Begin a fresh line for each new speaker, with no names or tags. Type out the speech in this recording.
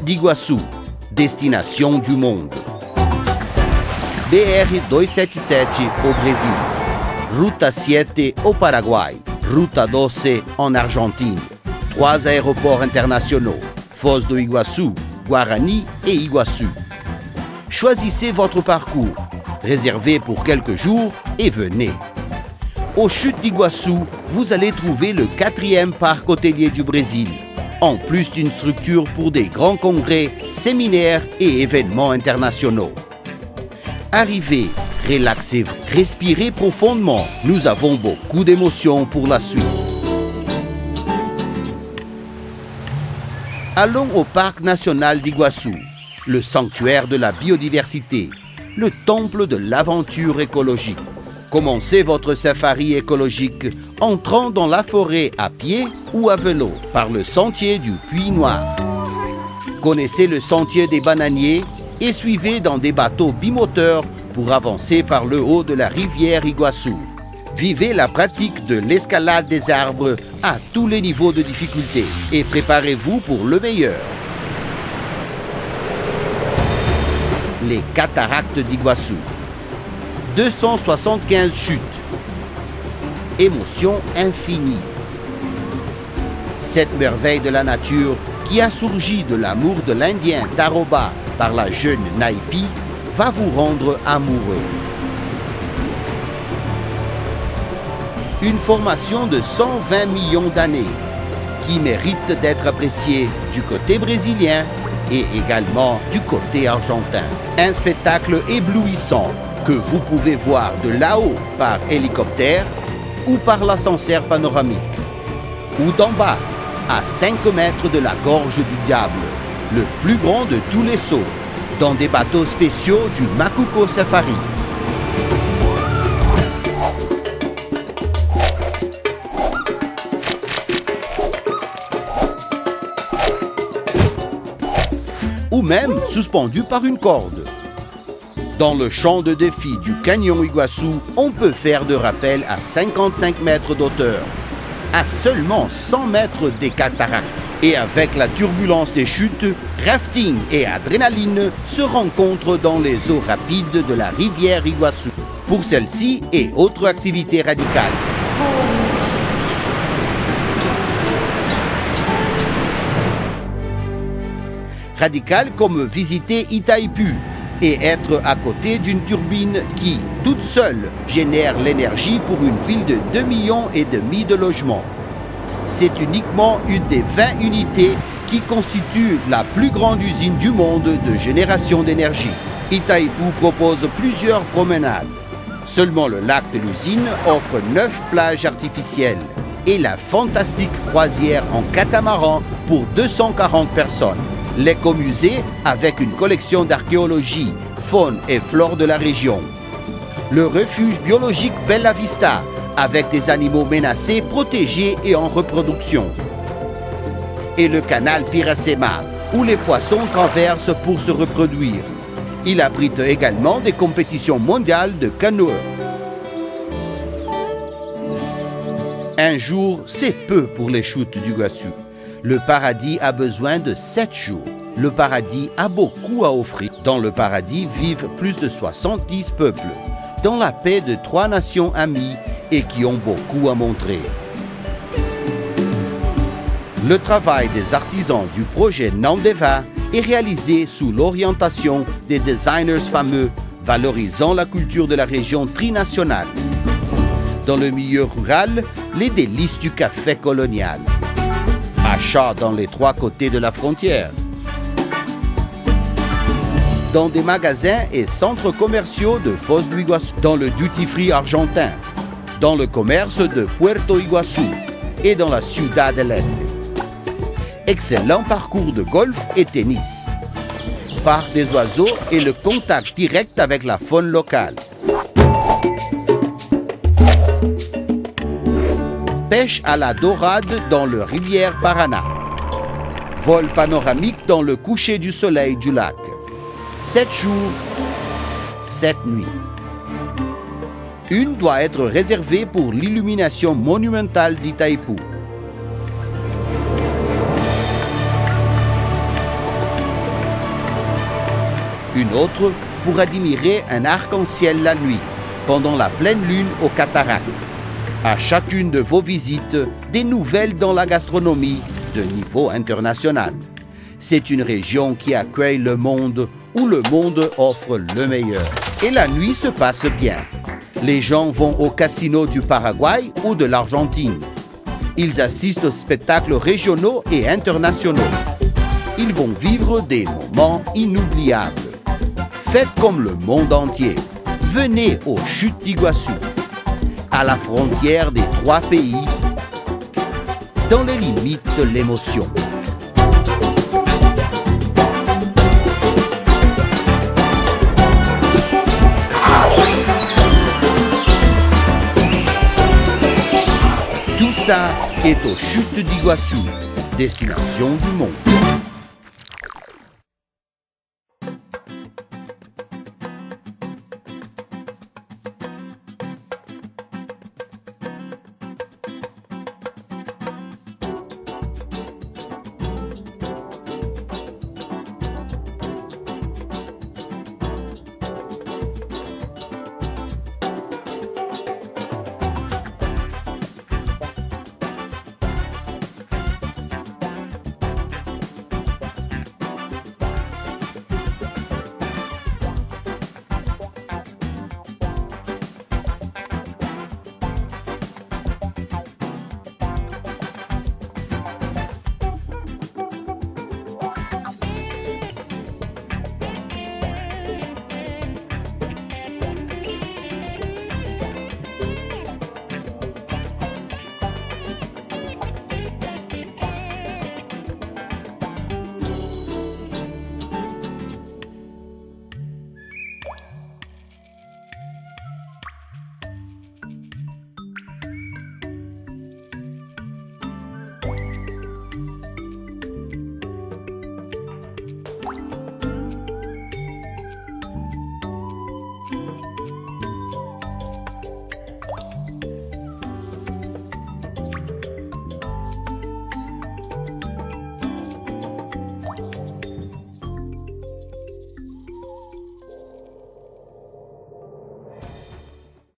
d'Iguaçu, destination du monde. BR-277 au Brésil, Ruta 7 au Paraguay, Ruta 12 en Argentine. 3 aéroports internationaux, Foz do Iguaçu, Guarani et Iguaçu. Choisissez votre parcours, réservez pour quelques jours et venez. Aux chutes d'Iguaçu, vous allez trouver le 4e parc hôtelier du Brésil, en plus d'une structure pour des grands congrès, séminaires et événements internationaux. Arrivez, relaxez-vous, respirez profondément. Nous avons beaucoup d'émotions pour la suite. Allons au parc national d'Iguaçu, le sanctuaire de la biodiversité, le temple de l'aventure écologique. Commencez votre safari écologique entrant dans la forêt à pied ou à vélo par le sentier du Puy Noir. Connaissez le sentier des bananiers et suivez dans des bateaux bimoteurs pour avancer par le haut de la rivière Iguaçu. Vivez la pratique de l'escalade des arbres à tous les niveaux de difficulté et préparez-vous pour le meilleur. Les cataractes d'Iguaçu. 275 chutes. Émotion infinie. Cette merveille de la nature qui a surgi de l'amour de l'Indien Taroba par la jeune Naipi va vous rendre amoureux. Une formation de 120 millions d'années qui mérite d'être appréciée du côté brésilien et également du côté argentin. Un spectacle éblouissant que vous pouvez voir de là-haut par hélicoptère ou par l'ascenseur panoramique, ou d'en bas, à 5 mètres de la gorge du diable, le plus grand de tous les sauts, dans des bateaux spéciaux du Macuco Safari. Ou même suspendu par une corde. Dans le champ de défi du canyon Iguaçu, on peut faire de rappel à 55 mètres d'auteur, à seulement 100 mètres des cataractes. Et avec la turbulence des chutes, rafting et adrénaline se rencontrent dans les eaux rapides de la rivière Iguaçu. Pour celle-ci et autres activités radicales. Radical comme visiter Itaipu et être à côté d'une turbine qui, toute seule, génère l'énergie pour une ville de 2,5 millions de logements. C'est uniquement une des 20 unités qui constitue la plus grande usine du monde de génération d'énergie. Itaipu propose plusieurs promenades. Seulement le lac de l'usine offre 9 plages artificielles et la fantastique croisière en catamaran pour 240 personnes. L'écomusée avec une collection d'archéologie, faune et flore de la région. Le refuge biologique Bella Vista avec des animaux menacés, protégés et en reproduction. Et le canal Piracema où les poissons traversent pour se reproduire. Il abrite également des compétitions mondiales de canoë. Un jour, c'est peu pour les chutes d'Iguaçu. Le paradis a besoin de 7 jours. Le paradis a beaucoup à offrir. Dans le paradis vivent plus de 70 peuples, dans la paix de 3 nations amies et qui ont beaucoup à montrer. Le travail des artisans du projet Nandeva est réalisé sous l'orientation des designers fameux valorisant la culture de la région trinationale. Dans le milieu rural, les délices du café colonial. Achat dans les 3 côtés de la frontière. Dans des magasins et centres commerciaux de Foz do Iguaçu, dans le duty-free argentin, dans le commerce de Puerto Iguaçu et dans la Ciudad del Este. Excellent parcours de golf et tennis. Parc des oiseaux et le contact direct avec la faune locale. Pêche à la dorade dans le rivière Paraná. Vol panoramique dans le coucher du soleil du lac. 7 jours, 7 nuits. Une doit être réservée pour l'illumination monumentale d'Itaipu. Une autre pour admirer un arc-en-ciel la nuit, pendant la pleine lune aux cataractes. À chacune de vos visites, des nouvelles dans la gastronomie de niveau international. C'est une région qui accueille le monde, où le monde offre le meilleur. Et la nuit se passe bien. Les gens vont au casino du Paraguay ou de l'Argentine. Ils assistent aux spectacles régionaux et internationaux. Ils vont vivre des moments inoubliables. Faites comme le monde entier. Venez aux Chutes d'Iguassou, à la frontière des 3 pays, dans les limites de l'émotion. Tout ça est aux Chutes d'Iguassou, destination du monde.